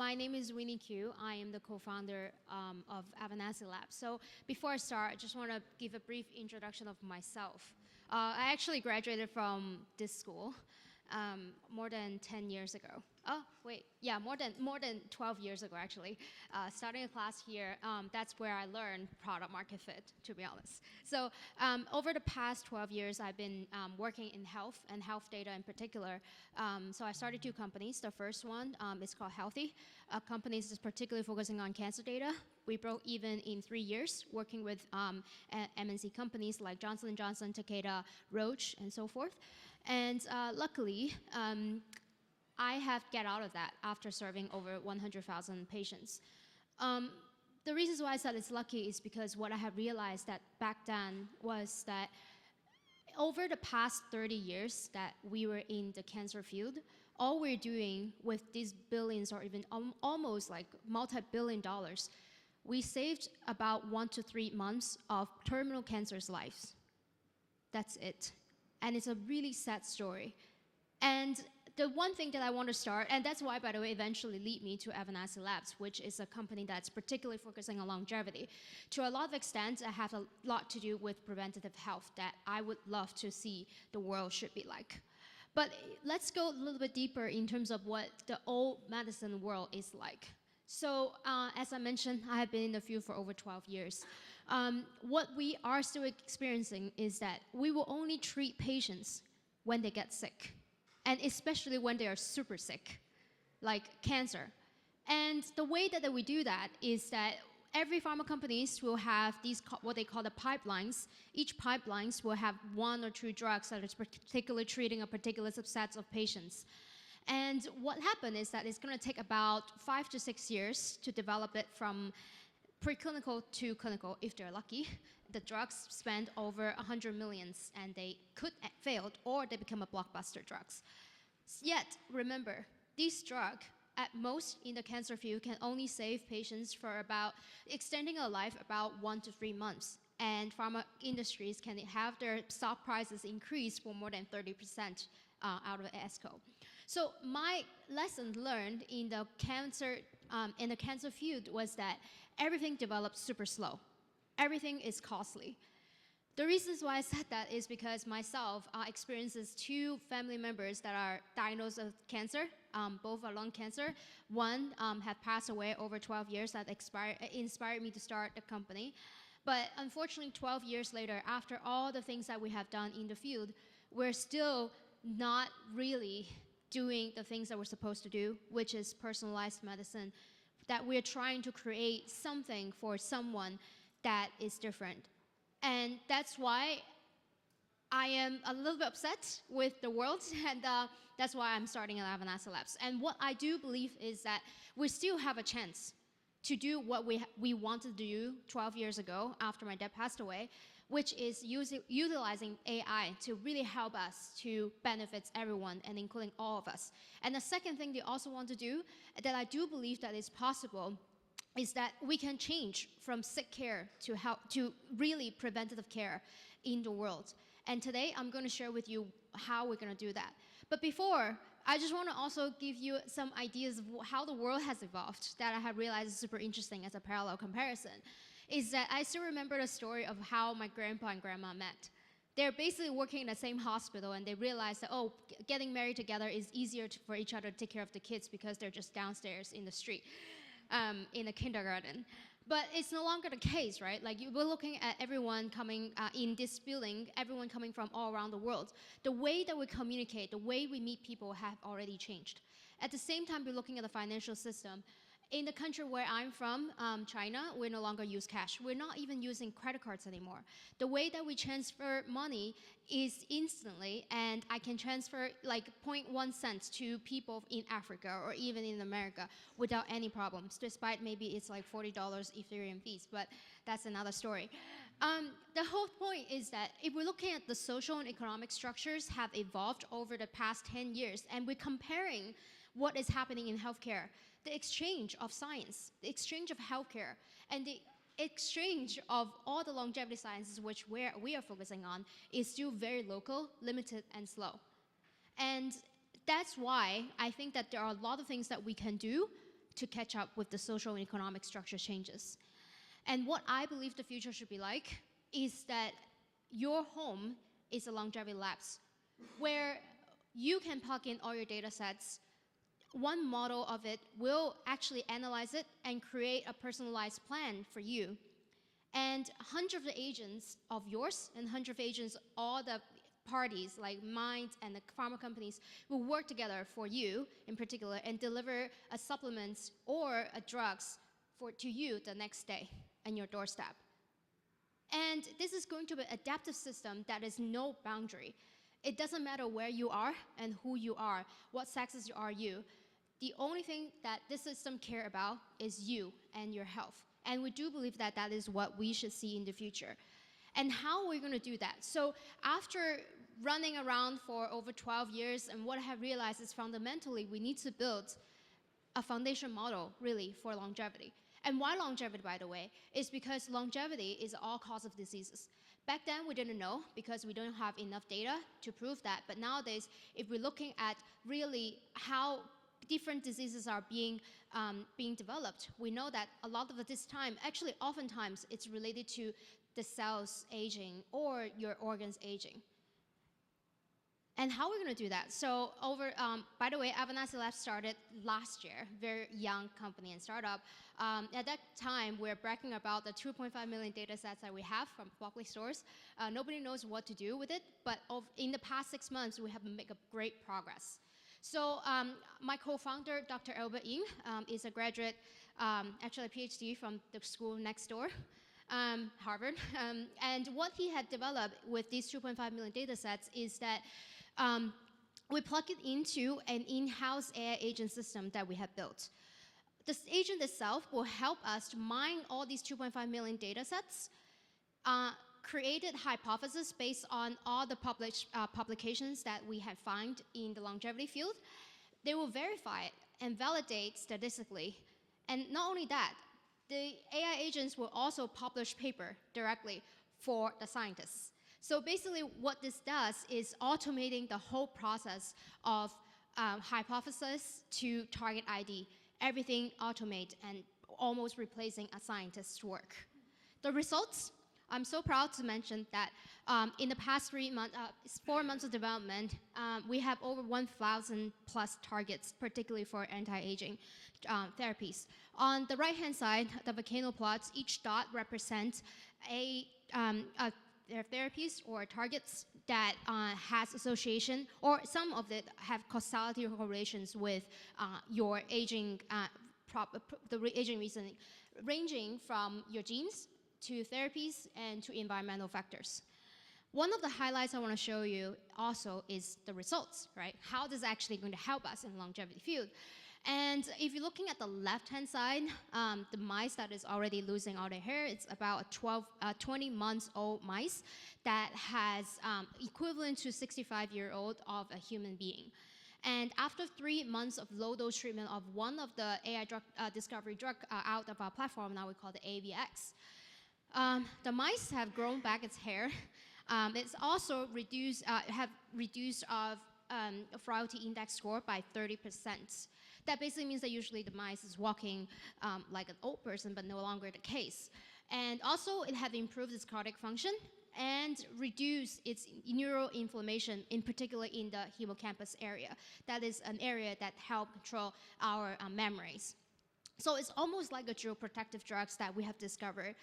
My name is Winnie Q. I am the co-founder of Avanasi Labs. So before I start, I just want to give a brief introduction of myself. I actually graduated from this school more than 10 years ago. Oh, wait, yeah, more than 12 years ago, actually. Starting a class here, that's where I learned product market fit, to be honest. So over the past 12 years, I've been working in health and health data in particular. So I started two companies. The first one is called Healthy. A company is particularly focusing on cancer data. We broke even in 3 years, working with MNC companies like Johnson & Johnson, Takeda, Roche, and so forth. And luckily, I have get out of that after serving over 100,000 patients. The reasons why I said it's lucky is because what I have realized that back then was that over the past 30 years that we were in the cancer field, all we're doing with these billions or even almost like multi-billion dollars, we saved about 1 to 3 months of terminal cancer's lives. That's it. And it's a really sad story. And the one thing that I want to start, and that's why, by the way, eventually lead me to Avanasi Labs, which is a company that's particularly focusing on longevity. To a lot of extent, I have a lot to do with preventative health that I would love to see the world should be like. But let's go a little bit deeper in terms of what the old medicine world is like. So as I mentioned, I have been in the field for over 12 years. What we are still experiencing is that we will only treat patients when they get sick, and especially when they are super sick, like cancer. And the way that we do that is that every pharma companies will have these what they call the pipelines. Each pipelines will have 1 or 2 drugs that is particularly treating a particular subset of patients. And what happened is that it's going to take about 5 to 6 years to develop it from preclinical to clinical, if they're lucky. The drugs spend over 100 millions, and they could fail, or they become a blockbuster drugs. Yet, remember, this drug, at most in the cancer field, can only save patients for about, extending a life about 1 to 3 months. And pharma industries can have their stock prices increase for more than 30% out of ESCO. So my lesson learned in the cancer field was that everything develops super slow. Everything is costly. The reasons why I said that is because myself experiences 2 family members that are diagnosed with cancer. Both are lung cancer. One had passed away over 12 years that inspired me to start the company. But unfortunately, 12 years later, after all the things that we have done in the field, we're still not really doing the things that we're supposed to do, which is personalized medicine, that we're trying to create something for someone that is different. And that's why I am a little bit upset with the world, and that's why I'm starting at Avanasi Labs. And what I do believe is that we still have a chance to do what we wanted to do 12 years ago after my dad passed away, which is utilizing AI to really help us to benefit everyone, and including all of us. And the second thing they also want to do, that I do believe that is possible, is that we can change from sick care to really preventative care in the world. And today I'm going to share with you how we're going to do that. But before, I just want to also give you some ideas of how the world has evolved that I have realized is super interesting as a parallel comparison. Is that I still remember the story of how my grandpa and grandma met. They're basically working in the same hospital, and they realized that, oh, getting married together is easier for each other to take care of the kids because they're just downstairs in the street. In a kindergarten. But it's no longer the case, right? Like, we're looking at everyone coming in this building, everyone coming from all around the world. The way that we communicate, the way we meet people have already changed. At the same time, we're looking at the financial system. In the country where I'm from, China, we no longer use cash. We're not even using credit cards anymore. The way that we transfer money is instantly, and I can transfer like 0.1 cents to people in Africa or even in America without any problems, despite maybe it's like $40 Ethereum fees, but that's another story. The whole point is that if we're looking at the social and economic structures have evolved over the past 10 years, and we're comparing what is happening in healthcare, the exchange of science, the exchange of healthcare, and the exchange of all the longevity sciences which we are focusing on is still very local, limited, and slow. And that's why I think that there are a lot of things that we can do to catch up with the social and economic structure changes. And what I believe the future should be like is that your home is a longevity labs where you can plug in all your data sets. One model of it will actually analyze it and create a personalized plan for you. And hundreds of agents of yours and hundreds of agents, all the parties like Mind and the pharma companies will work together for you in particular and deliver a supplement or a drugs to you the next day on your doorstep. And this is going to be an adaptive system that is no boundary. It doesn't matter where you are and who you are, what sexes are you. The only thing that this system cares about is you and your health. And we do believe that that is what we should see in the future. And how are we going to do that? So after running around for over 12 years, and what I have realized is fundamentally we need to build a foundation model, really, for longevity. And why longevity, by the way, is because longevity is all cause of diseases. Back then, we didn't know because we don't have enough data to prove that. But nowadays, if we're looking at really how different diseases are being developed, we know that a lot of this time, actually oftentimes, it's related to the cells aging or your organs aging. And how are we going to do that? So by the way, Avanasi Labs started last year, very young company and startup. At that time, we're bragging about the 2.5 million data sets that we have from public source. Nobody knows what to do with it, but in the past 6 months, we have made a great progress. So my co-founder, Dr. Albert Ying, is a graduate, actually a PhD from the school next door, Harvard. And what he had developed with these 2.5 million data sets is that we plug it into an in-house AI agent system that we have built. This agent itself will help us to mine all these 2.5 million data sets, created hypotheses based on all the published publications that we have found in the longevity field. They will verify it and validate statistically. And not only that, the AI agents will also publish paper directly for the scientists. So basically what this does is automating the whole process of hypothesis to target ID. Everything automate and almost replacing a scientist's work. The results, I'm so proud to mention that in the past 4 months of development, we have over 1,000 plus targets, particularly for anti-aging therapies. On the right-hand side, the volcano plots, each dot represents therapies or targets that has association, or some of it have causality or correlations with your aging, the aging reasoning, ranging from your genes to therapies and to environmental factors. One of the highlights I want to show you also is the results, right? How this is actually going to help us in the longevity field. And if you're looking at the left-hand side, the mice that is already losing all their hair, it's about a 20 months old mice that has equivalent to 65-year-old of a human being. And after 3 months of low-dose treatment of one of the AI drug discovery drug out of our platform, now we call the AVX, the mice have grown back its hair. It's also reduced of frailty index score by 30%. That basically means that usually the mice is walking like an old person, but no longer the case. And also it have improved its cardiac function and reduced its neuroinflammation, in particular in the hippocampus area. That is an area that help control our memories. So it's almost like a geoprotective drugs that we have discovered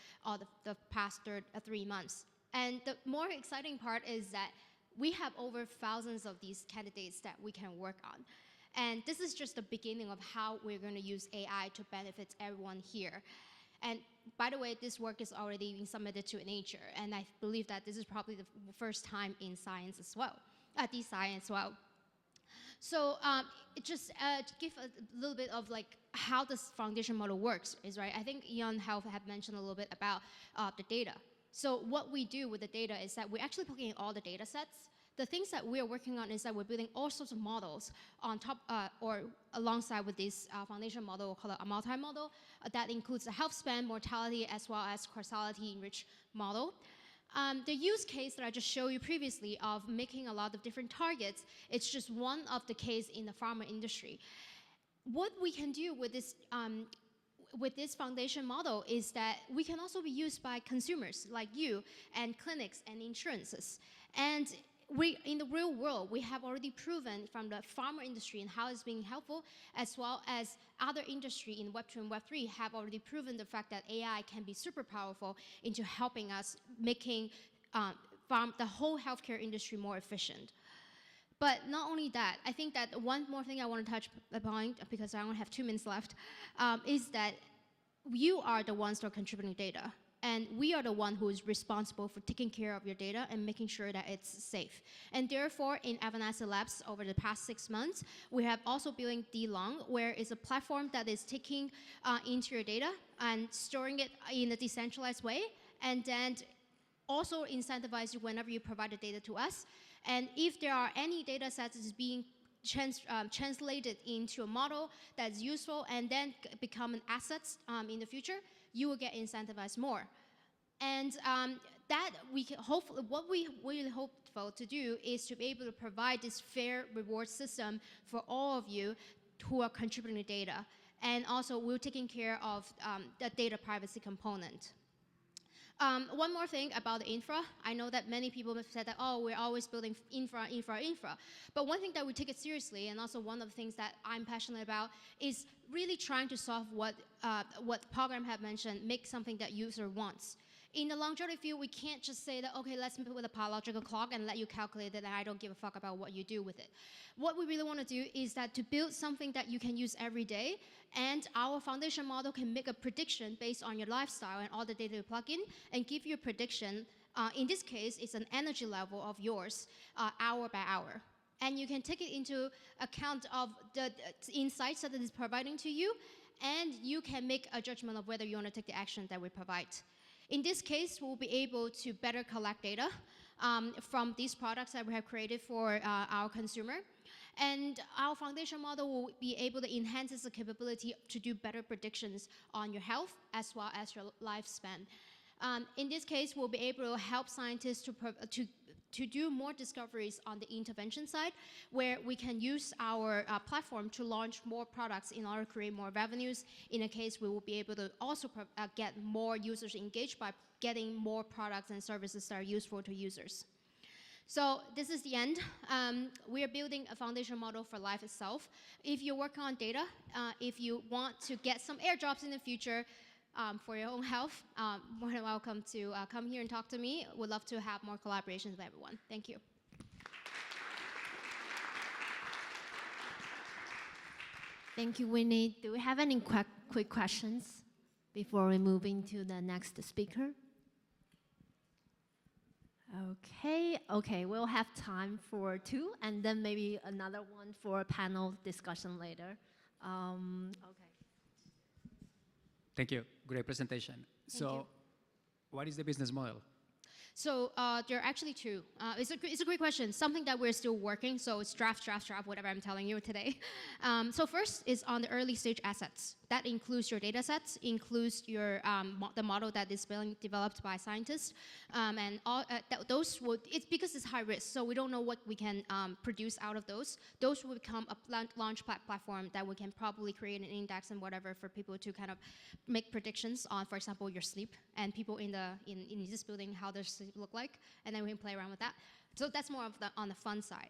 the past 3 months. And the more exciting part is that we have over thousands of these candidates that we can work on. And this is just the beginning of how we're going to use AI to benefit everyone here. And by the way, this work is already being submitted to Nature, and I believe that this is probably the first time in science as well, DeSci as well. So just to give a little bit of like how this foundation model works is, right, I think Ian Health had mentioned a little bit about the data. So what we do with the data is that we're actually putting in all the data sets. The things that we are working on is that we're building all sorts of models on top or alongside with this foundation model, we'll call it a multi-model, that includes the health span, mortality, as well as causality enriched model. The use case that I just showed you previously of making a lot of different targets, it's just one of the case in the pharma industry. what we can do with this foundation model is that we can also be used by consumers like you and clinics and insurances. And in the real world, we have already proven from the pharma industry and how it's being helpful, as well as other industry in Web2 and Web3 have already proven the fact that AI can be super powerful into helping us making the whole healthcare industry more efficient. But not only that, I think that one more thing I want to touch upon, because I only have 2 minutes left, is that you are the ones that are contributing data. And we are the one who is responsible for taking care of your data and making sure that it's safe. And therefore, in Avanasi Labs, over the past 6 months, we have also building DeLong, where it's a platform that is taking into your data and storing it in a decentralized way, and then also incentivize you whenever you provide the data to us. And if there are any data sets that is being translated into a model that's useful and then become an asset in the future, you will get incentivized more. And that we can hopefully, what we really hopeful to do is to be able to provide this fair reward system for all of you who are contributing data. And also, we're taking care of the data privacy component. One more thing about the infra. I know that many people have said that, oh, we're always building infra. But one thing that we take it seriously, and also one of the things that I'm passionate about, is really trying to solve what Program had mentioned, make something that user wants. In the longevity field, we can't just say that, okay, let's put with a biological clock and let you calculate it, and I don't give a fuck about what you do with it. What we really want to do is that to build something that you can use every day, and our foundation model can make a prediction based on your lifestyle and all the data you plug in, and give you a prediction. In this case, it's an energy level of yours, hour by hour. And you can take it into account of the insights that it is providing to you, and you can make a judgment of whether you want to take the action that we provide. In this case, we'll be able to better collect data from these products that we have created for our consumer. And our foundation model will be able to enhance the capability to do better predictions on your health as well as your lifespan. In this case, we'll be able to help scientists to do more discoveries on the intervention side, where we can use our platform to launch more products in order to create more revenues. In a case, we will be able to also get more users engaged by getting more products and services that are useful to users. So this is the end. We are building a foundation model for life itself. If you're working on data, if you want to get some airdrops in the future, for your own health, more than welcome to come here and talk to me. Would love to have more collaborations with everyone. Thank you. Thank you, Winnie. Do we have any quick questions before we move into the next speaker? Okay, we'll have time for 2, and then maybe another one for a panel discussion later. Okay. Thank you. Great presentation. So, what is the business model? So there are actually 2. It's a great question. Something that we're still working. So it's draft, whatever I'm telling you today. So first is on the early stage assets. That includes your data sets, includes your the model that is being developed by scientists, and all those would. It's because it's high risk, so we don't know what we can produce out of those. Those will become a launch platform that we can probably create an index and whatever for people to kind of make predictions on, for example, your sleep, and people in this building how their sleep look like, and then we can play around with that. So that's more of on the fun side.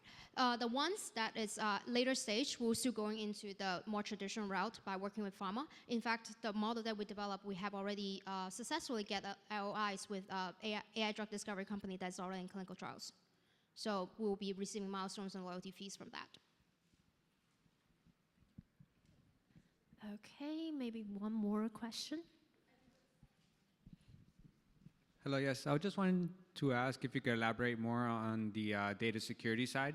The ones that is later stage, we're still going into the more traditional route by working with pharma. In fact, the model that we developed, we have already successfully get LOIs with AI drug discovery company that's already in clinical trials. So we'll be receiving milestones and royalty fees from that. Okay, maybe one more question. Hello, yes. I just wanted to ask if you could elaborate more on the data security side.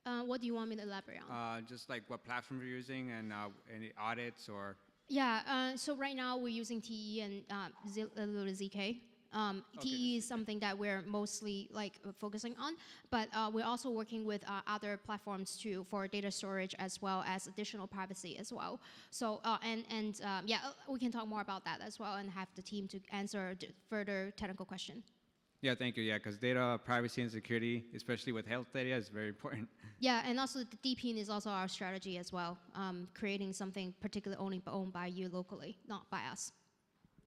What do you want me to elaborate on? Just like what platform you're using and any audits or... Yeah, so right now we're using TE and ZK. TE is something that we're mostly focusing on, but we're also working with other platforms too for data storage as well as additional privacy as well. So yeah, we can talk more about that as well and have the team to answer further technical question. Yeah, thank you. Yeah, because data privacy and security, especially with health data, is very important. Yeah, and also the DPIN is also our strategy as well, creating something particularly only owned by you locally, not by us.